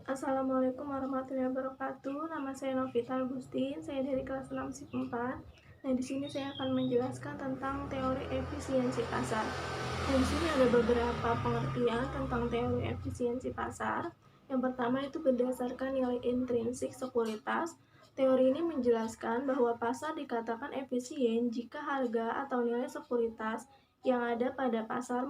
Assalamualaikum warahmatullahi wabarakatuh. Nama saya Novita Agustin, saya dari kelas 6 SIP 4. Nah, di sini saya akan menjelaskan tentang teori efisiensi pasar. Nah, di sini ada beberapa pengertian tentang teori efisiensi pasar. Yang pertama itu berdasarkan nilai intrinsik sekuritas. Teori ini menjelaskan bahwa pasar dikatakan efisien jika harga atau nilai sekuritas yang ada pada pasar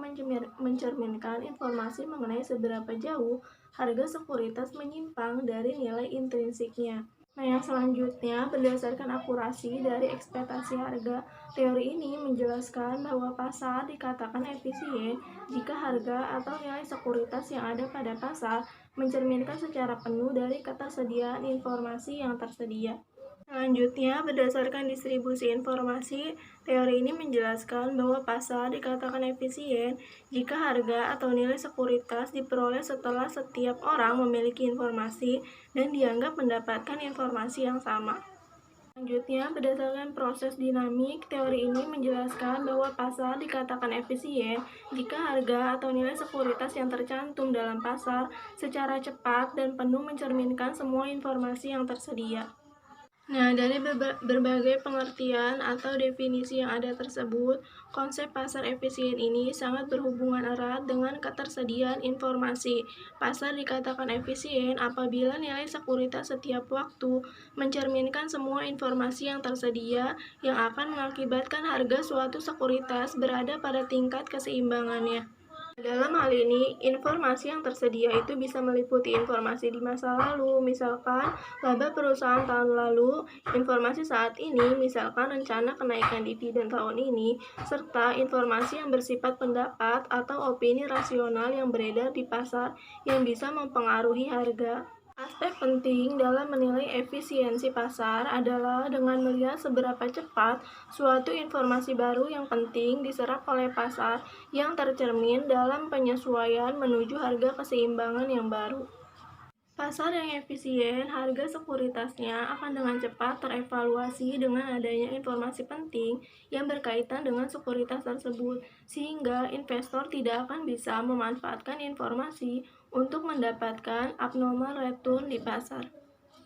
mencerminkan informasi mengenai seberapa jauh harga sekuritas menyimpang dari nilai intrinsiknya. Nah, yang selanjutnya, berdasarkan akurasi dari ekspektasi harga, teori ini menjelaskan bahwa pasar dikatakan efisien jika harga atau nilai sekuritas yang ada pada pasar mencerminkan secara penuh dari ketersediaan informasi yang tersedia. Selanjutnya, berdasarkan distribusi informasi, teori ini menjelaskan bahwa pasar dikatakan efisien jika harga atau nilai sekuritas diperoleh setelah setiap orang memiliki informasi dan dianggap mendapatkan informasi yang sama. Selanjutnya, berdasarkan proses dinamik, teori ini menjelaskan bahwa pasar dikatakan efisien jika harga atau nilai sekuritas yang tercantum dalam pasar secara cepat dan penuh mencerminkan semua informasi yang tersedia. Nah, dari berbagai pengertian atau definisi yang ada tersebut, konsep pasar efisien ini sangat berhubungan erat dengan ketersediaan informasi. Pasar dikatakan efisien apabila nilai sekuritas setiap waktu mencerminkan semua informasi yang tersedia yang akan mengakibatkan harga suatu sekuritas berada pada tingkat keseimbangannya. Dalam hal ini, informasi yang tersedia itu bisa meliputi informasi di masa lalu, misalkan laba perusahaan tahun lalu, informasi saat ini, misalkan rencana kenaikan dividen tahun ini, serta informasi yang bersifat pendapat atau opini rasional yang beredar di pasar yang bisa mempengaruhi harga. Aspek penting dalam menilai efisiensi pasar adalah dengan melihat seberapa cepat suatu informasi baru yang penting diserap oleh pasar yang tercermin dalam penyesuaian menuju harga keseimbangan yang baru. Pasar yang efisien, harga sekuritasnya akan dengan cepat terevaluasi dengan adanya informasi penting yang berkaitan dengan sekuritas tersebut, sehingga investor tidak akan bisa memanfaatkan informasi untuk mendapatkan abnormal return di pasar.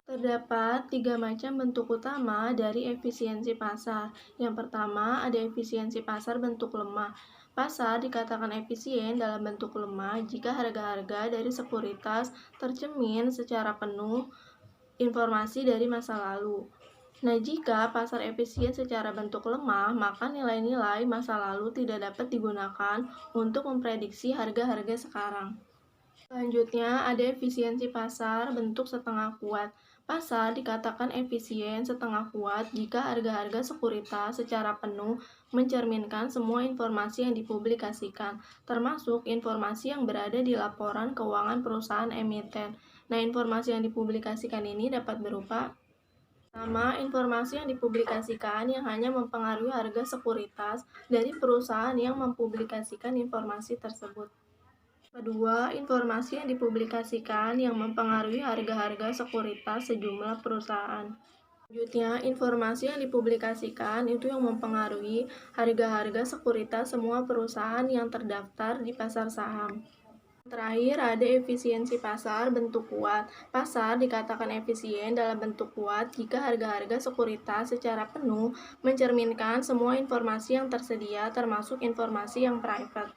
Terdapat 3 macam bentuk utama dari efisiensi pasar. Yang pertama, ada efisiensi pasar bentuk lemah. Pasar dikatakan efisien dalam bentuk lemah jika harga-harga dari sekuritas tercermin secara penuh informasi dari masa lalu. Nah, jika pasar efisien secara bentuk lemah, maka nilai-nilai masa lalu tidak dapat digunakan untuk memprediksi harga-harga sekarang. Selanjutnya, ada efisiensi pasar bentuk setengah kuat. Pasar dikatakan efisien setengah kuat jika harga-harga sekuritas secara penuh mencerminkan semua informasi yang dipublikasikan, termasuk informasi yang berada di laporan keuangan perusahaan emiten. Nah, informasi yang dipublikasikan ini dapat berupa pertama, informasi yang dipublikasikan yang hanya mempengaruhi harga sekuritas dari perusahaan yang mempublikasikan informasi tersebut. Kedua, informasi yang dipublikasikan yang mempengaruhi harga-harga sekuritas sejumlah perusahaan. Selanjutnya, informasi yang dipublikasikan itu yang mempengaruhi harga-harga sekuritas semua perusahaan yang terdaftar di pasar saham. Terakhir, ada efisiensi pasar bentuk kuat. Pasar dikatakan efisien dalam bentuk kuat jika harga-harga sekuritas secara penuh mencerminkan semua informasi yang tersedia termasuk informasi yang private.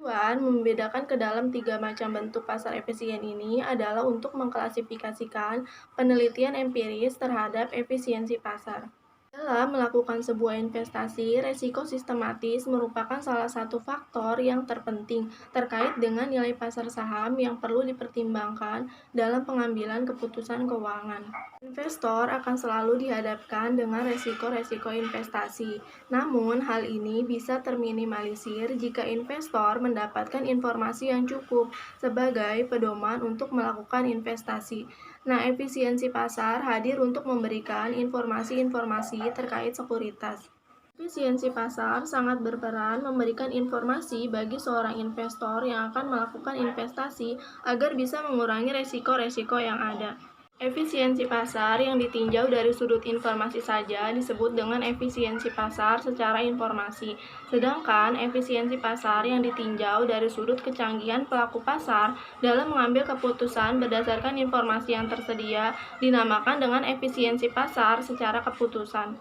Tujuan membedakan ke dalam 3 macam bentuk pasar efisien ini adalah untuk mengklasifikasikan penelitian empiris terhadap efisiensi pasar. Dalam melakukan sebuah investasi, resiko sistematis merupakan salah satu faktor yang terpenting terkait dengan nilai pasar saham yang perlu dipertimbangkan dalam pengambilan keputusan keuangan. Investor akan selalu dihadapkan dengan resiko-resiko investasi. Namun, hal ini bisa terminimalisir jika investor mendapatkan informasi yang cukup sebagai pedoman untuk melakukan investasi. Nah, efisiensi pasar hadir untuk memberikan informasi-informasi terkait sekuritas. Efisiensi pasar sangat berperan memberikan informasi bagi seorang investor yang akan melakukan investasi agar bisa mengurangi resiko-resiko yang ada. Efisiensi pasar yang ditinjau dari sudut informasi saja disebut dengan efisiensi pasar secara informasi. Sedangkan efisiensi pasar yang ditinjau dari sudut kecanggihan pelaku pasar dalam mengambil keputusan berdasarkan informasi yang tersedia dinamakan dengan efisiensi pasar secara keputusan.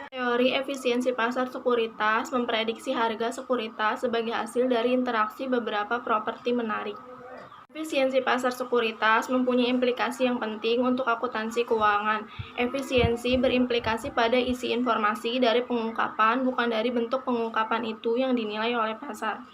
Teori efisiensi pasar sekuritas memprediksi harga sekuritas sebagai hasil dari interaksi beberapa properti menarik. Efisiensi pasar sekuritas mempunyai implikasi yang penting untuk akuntansi keuangan. Efisiensi berimplikasi pada isi informasi dari pengungkapan, bukan dari bentuk pengungkapan itu yang dinilai oleh pasar.